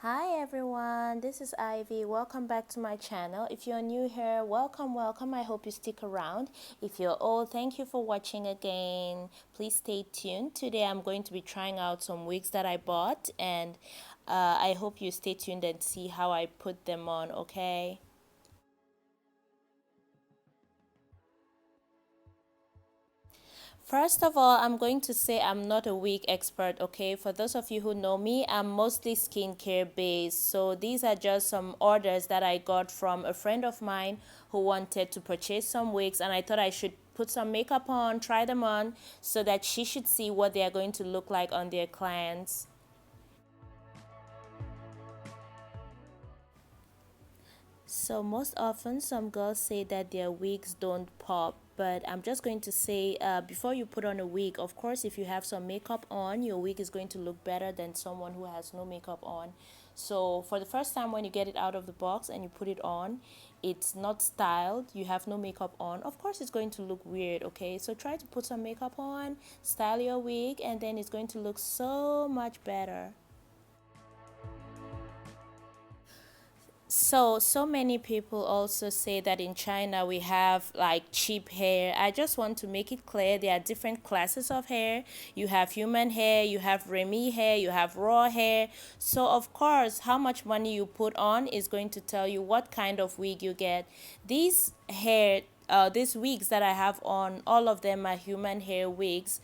Hi everyone, this is Ivy. Welcome back to my channel. If you're new here, welcome. I hope you stick around. If you're old, thank you for watching again. Please stay tuned. Today I'm going to be trying out some wigs that I bought, and I hope you stay tuned and see how I put them on, okay? First of all, I'm going to say I'm not a wig expert, okay? For those of you who know me, I'm mostly skincare based. So these are just some orders that I got from a friend of mine who wanted to purchase some wigs, and I thought I should put some makeup on, try them on, so that she should see what they are going to look like on their clients. So most often some girls say that their wigs don't pop, but I'm just going to say before you put on a wig, of course, if you have some makeup on, your wig is going to look better than someone who has no makeup on. So for the first time when you get it out of the box and you put it on, it's not styled, you have no makeup on, of course it's going to look weird, okay? So try to put some makeup on, style your wig, and then it's going to look so much better. So many people also say that in China we have like cheap hair. I just want to make it clear there are different classes of hair. You have human hair, you have Remy hair, you have raw hair. So of course, how much money you put on is going to tell you what kind of wig you get. These wigs that I have on, all of them are human hair wigs.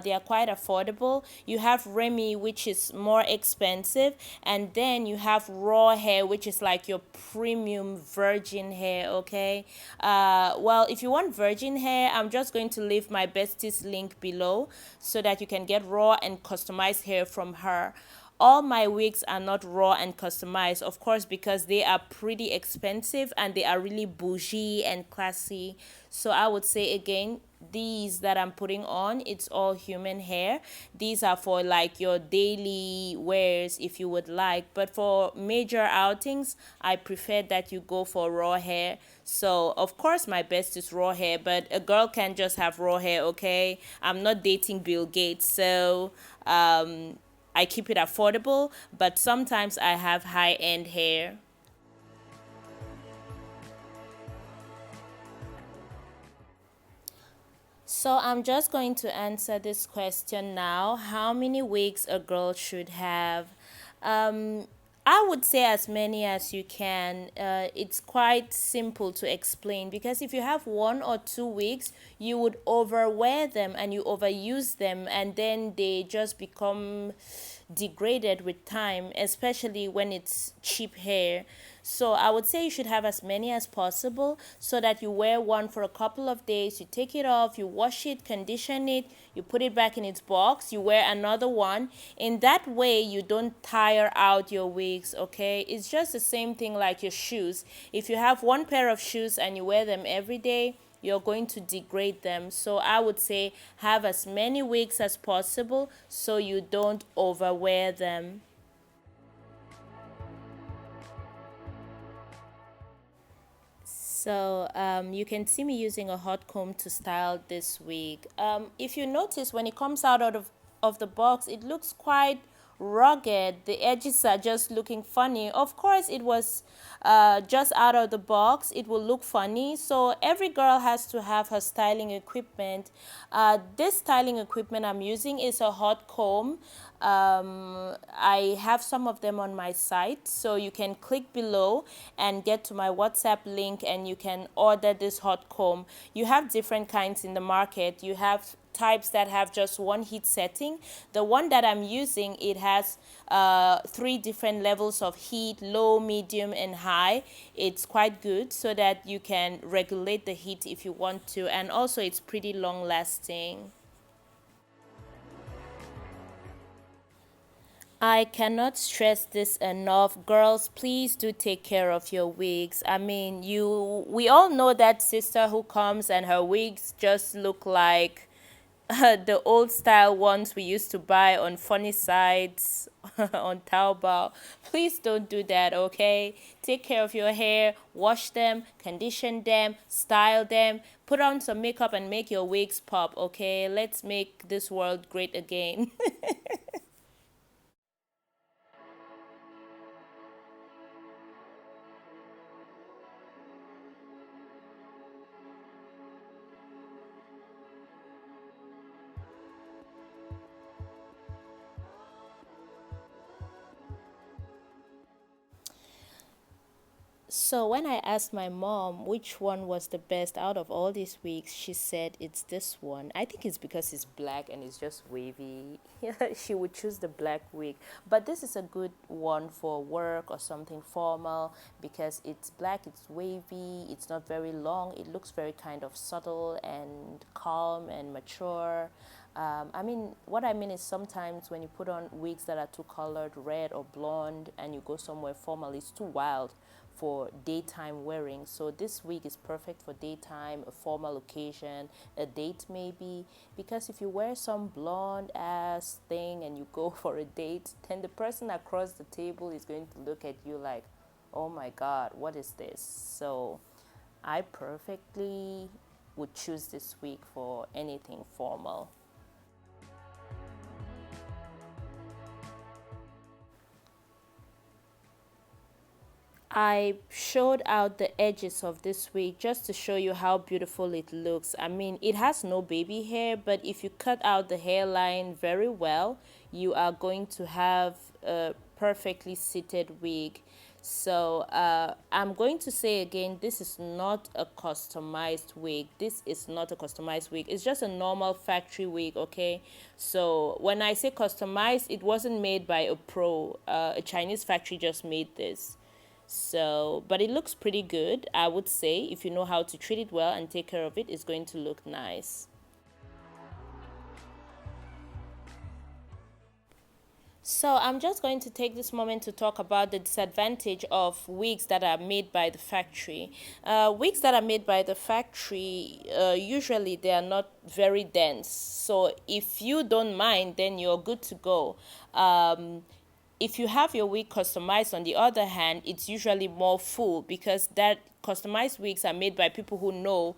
They are quite affordable. You have Remy, which is more expensive, and then you have raw hair, which is like your premium virgin hair, okay? Well, if you want virgin hair, I'm just going to leave my bestie's link below so that you can get raw and customized hair from her. All my wigs are not raw and customized, of course, because they are pretty expensive and they are really bougie and classy. So I would say again, these that I'm putting on, it's all human hair. These are for like your daily wears if you would like, but for major outings I prefer that you go for raw hair. So of course my best is raw hair, but a girl can just have raw hair, okay? I'm not dating Bill Gates, so I keep it affordable, but sometimes I have high end hair. So I'm just going to answer this question now. How many wigs a girl should have? Um, I would say as many as you can. It's quite simple to explain because if you have 1 or 2 wigs, you would overwear them and you overuse them, and then they just become degraded with time, especially when it's cheap hair. So I would say you should have as many as possible so that you wear one for a couple of days, you take it off, you wash it, condition it, you put it back in its box, you wear another one. In that way, you don't tire out your wigs, okay? It's just the same thing like your shoes. If you have one pair of shoes and you wear them every day, you're going to degrade them. So I would say have as many wigs as possible so you don't overwear them. So you can see me using a hot comb to style this wig. If you notice, when it comes out of the box, it looks quite rugged. The edges are just looking funny. Of course, it was just out of the box. It will look funny. So every girl has to have her styling equipment. This styling equipment I'm using is a hot comb. I have some of them on my site, so you can click below and get to my WhatsApp link and you can order this hot comb. You have different kinds in the market. You have types that have just one heat setting. The one that I'm using, it has 3 different levels of heat: low, medium, and high. It's quite good so that you can regulate the heat if you want to, and also it's pretty long lasting. I cannot stress this enough. Girls, please do take care of your wigs. I mean, we all know that sister who comes and her wigs just look like the old style ones we used to buy on funny sites on Taobao. Please don't do that, okay? Take care of your hair, wash them, condition them, style them, put on some makeup and make your wigs pop, okay? Let's make this world great again. So when I asked my mom which one was the best out of all these wigs, she said it's this one. I think it's because it's black and it's just wavy. She would choose the black wig. But this is a good one for work or something formal because it's black, it's wavy, it's not very long. It looks very kind of subtle and calm and mature. What I mean is sometimes when you put on wigs that are too colored, red or blonde, and you go somewhere formal, it's too wild for daytime wearing. So this wig is perfect for daytime, a formal occasion, a date maybe. Because if you wear some blonde ass thing and you go for a date, then the person across the table is going to look at you like, oh my God, what is this? So I perfectly would choose this wig for anything formal. I showed out the edges of this wig just to show you how beautiful it looks. I mean, it has no baby hair, but if you cut out the hairline very well, you are going to have a perfectly seated wig. So I'm going to say again, this is not a customized wig. This is not a customized wig. It's just a normal factory wig, okay? So when I say customized, it wasn't made by a pro. A Chinese factory just made this. So, but it looks pretty good, I would say. If you know how to treat it well and take care of it, it's going to look nice. So I'm just going to take this moment to talk about the disadvantage of wigs that are made by the factory. Wigs that are made by the factory, usually they are not very dense. So if you don't mind, then you're good to go. If you have your wig customized, on the other hand, it's usually more full because that customized wigs are made by people who know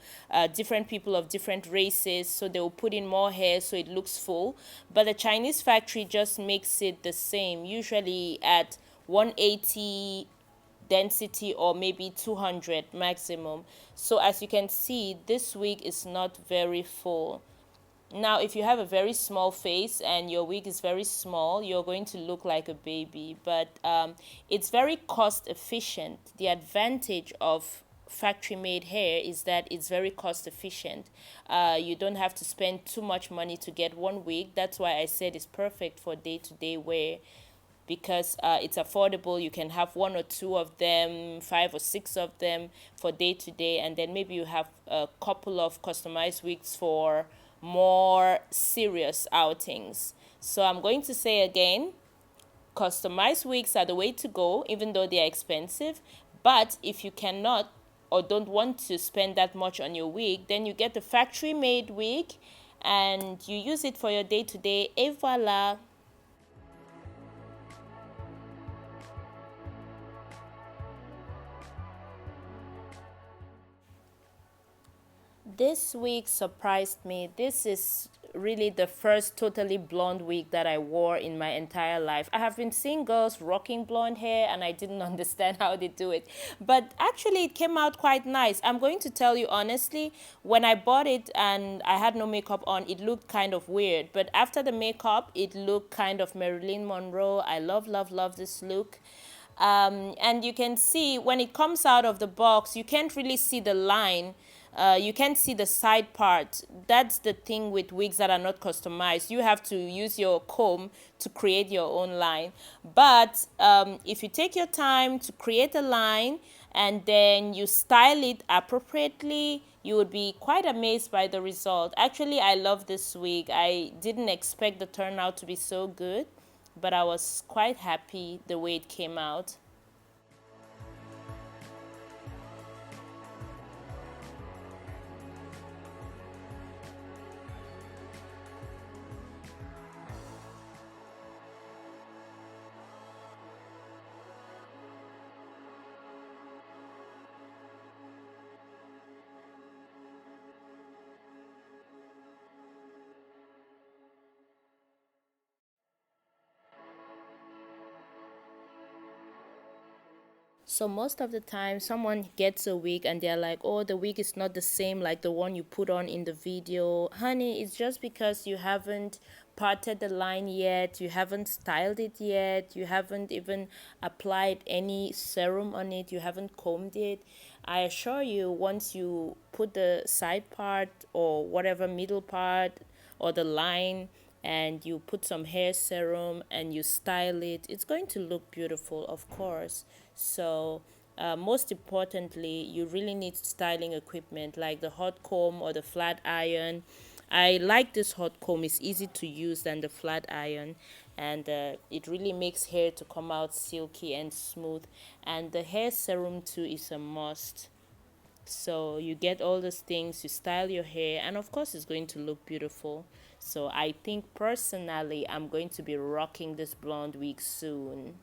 different people of different races, so they will put in more hair so it looks full. But the Chinese factory just makes it the same, usually at 180 density or maybe 200 maximum. So as you can see, this wig is not very full. Now, if you have a very small face and your wig is very small, you're going to look like a baby. But it's very cost efficient. The advantage of factory made hair is that it's very cost efficient. You don't have to spend too much money to get one wig. That's why I said it's perfect for day to day wear because it's affordable. You can have one or two of them, five or six of them for day to day, and then maybe you have a couple of customized wigs for more serious outings. So I'm going to say again, customized wigs are the way to go, even though they are expensive. But if you cannot or don't want to spend that much on your wig, then you get the factory made wig and you use it for your day to day. Et voila. This wig surprised me. This is really the first totally blonde wig that I wore in my entire life. I have been seeing girls rocking blonde hair and I didn't understand how they do it. But actually it came out quite nice. I'm going to tell you honestly, when I bought it and I had no makeup on, it looked kind of weird. But after the makeup, it looked kind of Marilyn Monroe. I love, love, love this look. And you can see when it comes out of the box, you can't really see the line. You can't see the side part. That's the thing with wigs that are not customized. You have to use your comb to create your own line. But if you take your time to create a line and then you style it appropriately, you would be quite amazed by the result. Actually, I love this wig. I didn't expect the turnout to be so good, but I was quite happy the way it came out. So most of the time, someone gets a wig and they're like, "Oh, the wig is not the same like the one you put on in the video." Honey, it's just because you haven't parted the line yet, you haven't styled it yet, you haven't even applied any serum on it, you haven't combed it, I assure you, once you put the side part or whatever middle part or the line and you put some hair serum and you style it, it's going to look beautiful, of course. So most importantly, you really need styling equipment like the hot comb or the flat iron. I like this hot comb. It's easy to use than the flat iron, and it really makes hair to come out silky and smooth. And the hair serum too is a must. So you get all those things, you style your hair, and of course it's going to look beautiful. So I think personally I'm going to be rocking this blonde wig soon.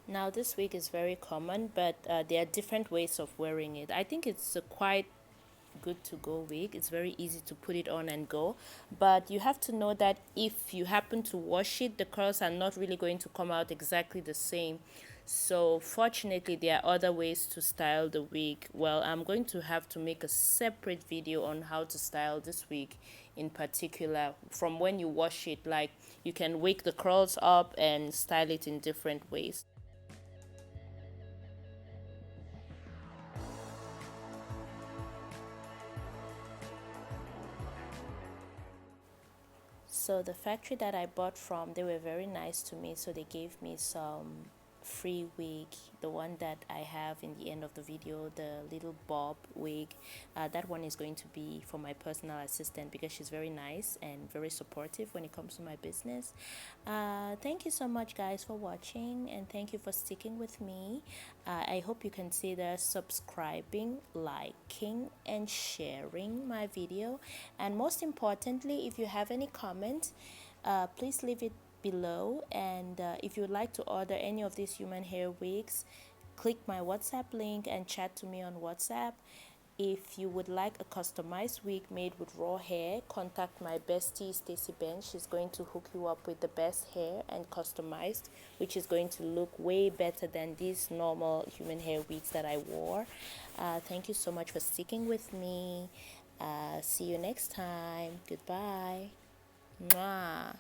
Now, this wig is very common, but there are different ways of wearing it. I think it's a quite good to go wig. It's very easy to put it on and go, but you have to know that if you happen to wash it, the curls are not really going to come out exactly the same. So fortunately there are other ways to style the wig. Well, I'm going to have to make a separate video on how to style this wig in particular, from when you wash it. Like, you can wake the curls up and style it in different ways. So the factory that I bought from, they were very nice to me. So they gave me some free wig, the one that I have in the end of the video, the little bob wig. That one is going to be for my personal assistant because she's very nice and very supportive when it comes to my business. Thank you so much, guys, for watching, and thank you for sticking with me. I hope you consider subscribing, liking, and sharing my video. And most importantly, if you have any comments, please leave it below. And if you would like to order any of these human hair wigs, click my WhatsApp link and chat to me on WhatsApp. If you would like a customized wig made with raw hair, contact my bestie Stacy Ben. She's going to hook you up with the best hair and customized, which is going to look way better than these normal human hair wigs that I wore. Thank you so much for sticking with me. See you next time. Goodbye. Mwah.